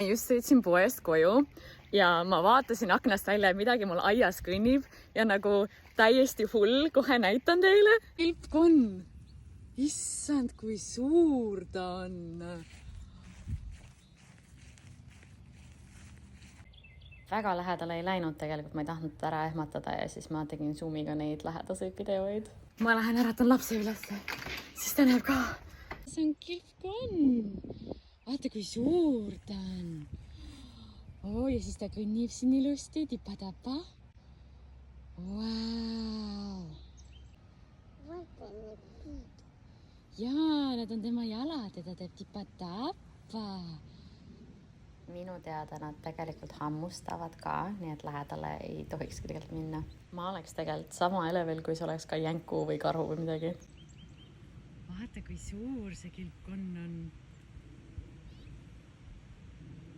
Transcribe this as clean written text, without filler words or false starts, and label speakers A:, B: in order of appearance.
A: Just sõitsin poest koju ja ma vaatasin aknast välja, et midagi mul aias kõnnib ja nagu täiesti hull, kohe näitan teile. Kilpkonn! Issand, kui suur ta on! Väga lähedale ei läinud tegelikult, ma ei tahtnud ära ehmatada ja siis ma tegin Zoomiga neid lähedaseid videoid. Ma lähen äratan lapse üles, siis ta näeb ka. See on kilpkonn! Vaata, kui suur ta on! Ja siis ta kõnnib siin ilusti, tipa-tapa. Vau! Jaa, need on tema jalad ja ta teeb tipa-tapa. Minu teada nad tegelikult hammustavad ka, nii et lähedale ei tohiks tegelikult minna. Ma oleks tegelikult sama elevil, kui see oleks ka jänku või karu või midagi. Vaata, kui suur see kilpkonn on.